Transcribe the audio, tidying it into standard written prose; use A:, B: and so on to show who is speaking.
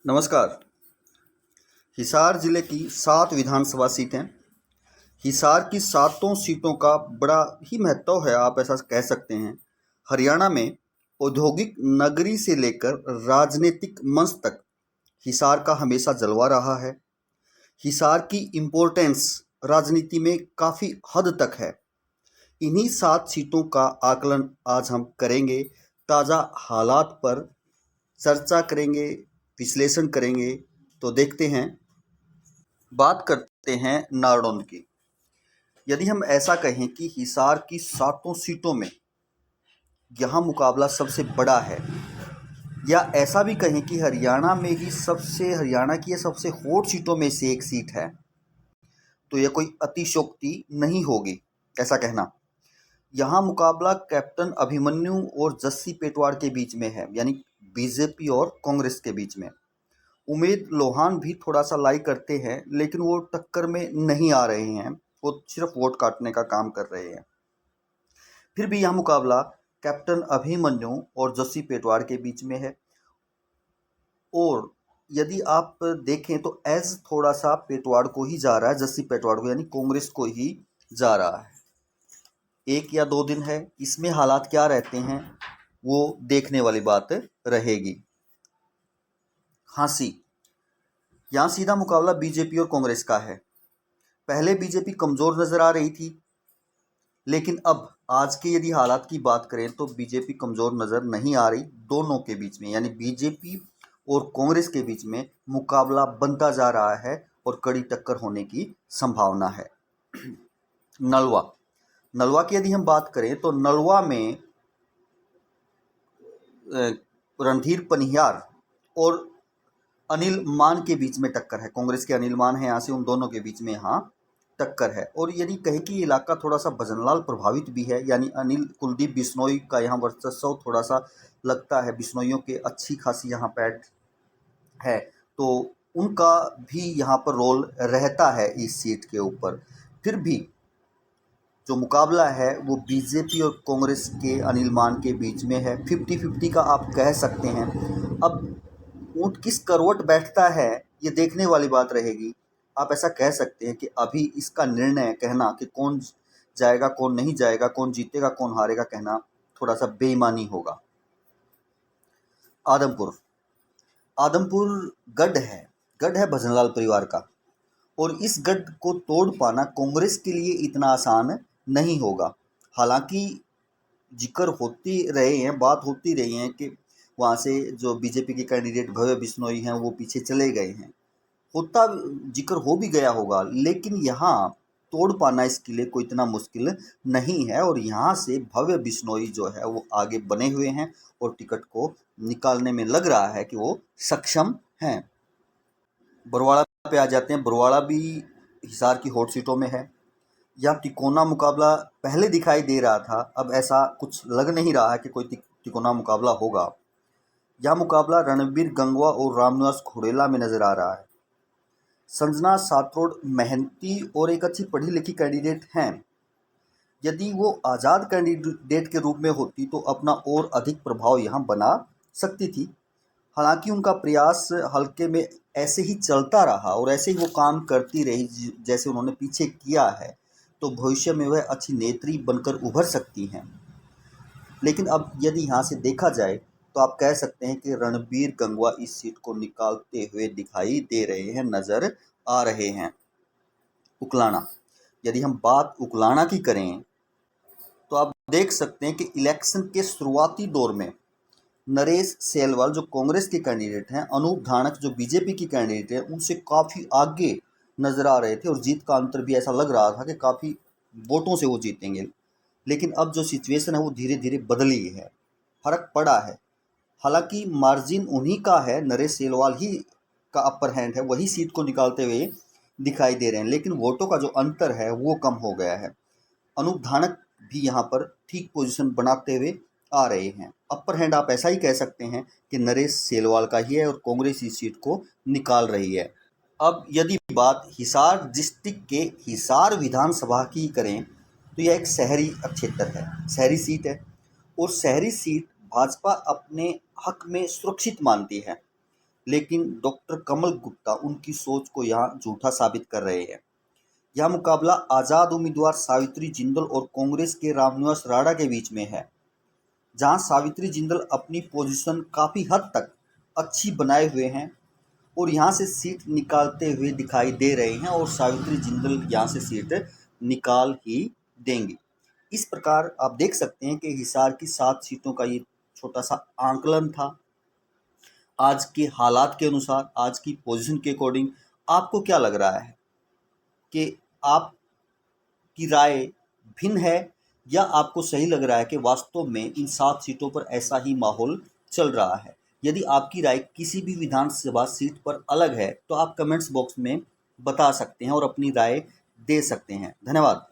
A: नमस्कार। हिसार जिले की 7 विधानसभा सीटें। हिसार की सातों सीटों का बड़ा ही महत्व है, आप ऐसा कह सकते हैं। हरियाणा में औद्योगिक नगरी से लेकर राजनीतिक मंच तक हिसार का हमेशा जलवा रहा है। हिसार की इम्पोर्टेंस राजनीति में काफ़ी हद तक है। इन्हीं 7 सीटों का आकलन आज हम करेंगे। ताज़ा हालात पर चर्चा करेंगे, विश्लेषण करेंगे। तो देखते हैं। बात करते हैं नारनौंद की। यदि हम ऐसा कहें कि हिसार की सातों सीटों में यहाँ मुकाबला सबसे बड़ा है, या ऐसा भी कहें कि हरियाणा की ये सबसे हॉट सीटों में से एक सीट है, तो यह कोई अतिशयोक्ति नहीं होगी ऐसा कहना। यहाँ मुकाबला कैप्टन अभिमन्यु और जस्सी पेटवाड़ के बीच में है, यानी बीजेपी और कांग्रेस के बीच में। उमेद लोहान भी थोड़ा सा लाई करते हैं, लेकिन वो टक्कर में नहीं आ रहे हैं, वो सिर्फ वोट काटने का काम कर रहे हैं। फिर भी यह मुकाबला कैप्टन अभिमन्यु और जस्सी पेटवाड़ के बीच में है। और यदि आप देखें तो एज थोड़ा सा पेटवाड़ को ही जा रहा है, जस्सी पेटवाड़ को, यानी कांग्रेस को ही जा रहा है। 1 या 2 दिन है, इसमें हालात क्या रहते हैं वो देखने वाली बात रहेगी। हाँसी, यहाँ सीधा मुकाबला बीजेपी और कांग्रेस का है। पहले बीजेपी कमज़ोर नज़र आ रही थी, लेकिन अब आज के यदि हालात की बात करें तो बीजेपी कमज़ोर नज़र नहीं आ रही। दोनों के बीच में, यानी बीजेपी और कांग्रेस के बीच में मुकाबला बनता जा रहा है और कड़ी टक्कर होने की संभावना है। नलवा की यदि हम बात करें तो नलवा में रणधीर पनियार और अनिल मान के बीच में टक्कर है। कांग्रेस के अनिल मान है यहाँ से, उन दोनों के बीच में यहाँ टक्कर है। और यदि कहें कि इलाका थोड़ा सा भजनलाल प्रभावित भी है, यानी अनिल कुलदीप बिश्नोई का यहाँ वर्चस्व थोड़ा सा लगता है, बिश्नोइयों के अच्छी खासी यहाँ पैठ है, तो उनका भी यहाँ पर रोल रहता है इस सीट के ऊपर। फिर भी जो मुकाबला है वो बीजेपी और कांग्रेस के अनिल मान के बीच में है। 50-50 का आप कह सकते हैं। अब ऊँट किस करवट बैठता है ये देखने वाली बात रहेगी। आप ऐसा कह सकते हैं कि अभी इसका निर्णय कहना कि कौन जाएगा कौन नहीं जाएगा, कौन जीतेगा कौन हारेगा, कहना थोड़ा सा बेईमानी होगा। आदमपुर गढ़ है भजनलाल परिवार का, और इस गढ़ को तोड़ पाना कांग्रेस के लिए इतना आसान नहीं होगा। हालांकि जिक्र होती रहे हैं, बात होती रही है कि वहाँ से जो बीजेपी के कैंडिडेट भव्य बिश्नोई हैं वो पीछे चले गए हैं, होता जिक्र हो भी गया होगा, लेकिन यहाँ तोड़ पाना इसके लिए कोई इतना मुश्किल नहीं है। और यहाँ से भव्य बिश्नोई जो है वो आगे बने हुए हैं और टिकट को निकालने में लग रहा है कि वो सक्षम हैं। बरवाड़ा पे आ जाते हैं। बरवाड़ा भी हिसार की हॉट सीटों में है। यहाँ तिकोना मुकाबला पहले दिखाई दे रहा था, अब ऐसा कुछ लग नहीं रहा है कि कोई तिकोना मुकाबला होगा। यह मुकाबला रणबीर गंगवा और रामनिवास घोड़ेला में नजर आ रहा है। संजना सात्रोड मेहनती और एक अच्छी पढ़ी लिखी कैंडिडेट हैं। यदि वो आज़ाद कैंडिडेट के रूप में होती तो अपना और अधिक प्रभाव यहाँ बना सकती थी। हालांकि उनका प्रयास हल्के में ऐसे ही चलता रहा और ऐसे ही वो काम करती रही जैसे उन्होंने पीछे किया है, तो भविष्य में वह अच्छी नेत्री बनकर उभर सकती हैं। लेकिन अब यदि यहाँ से देखा जाए तो आप कह सकते हैं कि रणबीर गंगवा इस सीट को निकालते हुए दिखाई दे रहे हैं, नज़र आ रहे हैं। उकलाना, यदि हम बात उकलाना की करें तो आप देख सकते हैं कि इलेक्शन के शुरुआती दौर में नरेश सेलवाल जो कांग्रेस के कैंडिडेट हैं, अनूप धानक जो बीजेपी की कैंडिडेट है, उनसे काफ़ी आगे नजर आ रहे थे और जीत का अंतर भी ऐसा लग रहा था कि काफ़ी वोटों से वो जीतेंगे। लेकिन अब जो सिचुएशन है वो धीरे धीरे बदली है, फर्क पड़ा है। हालांकि मार्जिन उन्हीं का है, नरेश सेलवाल ही का अपर हैंड है, वही सीट को निकालते हुए दिखाई दे रहे हैं, लेकिन वोटों का जो अंतर है वो कम हो गया है। अनूप धानक भी यहाँ पर ठीक पोजीशन बनाते हुए आ रहे हैं। अपर हैंड आप ऐसा ही कह सकते हैं कि नरेश सेलवाल का ही है और कांग्रेस इस सीट को निकाल रही है। अब यदि बात हिसार डिस्ट्रिक्ट के हिसार विधानसभा की करें तो यह एक शहरी क्षेत्र है, शहरी सीट है, और शहरी सीट भाजपा अपने हक में सुरक्षित मानती है। लेकिन डॉक्टर कमल गुप्ता उनकी सोच को यहाँ झूठा साबित कर रहे हैं। यह मुकाबला आज़ाद उम्मीदवार सावित्री जिंदल और कांग्रेस के रामनिवास राणा के बीच में है, जहां सावित्री जिंदल अपनी पोजीशन काफ़ी हद तक अच्छी बनाए हुए हैं और यहाँ से सीट निकालते हुए दिखाई दे रहे हैं और सावित्री जिंदल यहाँ से सीट निकाल ही देंगी। इस प्रकार आप देख सकते हैं कि हिसार की 7 सीटों का ये छोटा सा आंकलन था। आज के हालात के अनुसार, आज की पोजीशन के अकॉर्डिंग आपको क्या लग रहा है कि आपकी राय भिन्न है या आपको सही लग रहा है कि वास्तव में इन 7 सीटों पर ऐसा ही माहौल चल रहा है? यदि आपकी राय किसी भी विधानसभा सीट पर अलग है तो आप कमेंट्स बॉक्स में बता सकते हैं और अपनी राय दे सकते हैं। धन्यवाद।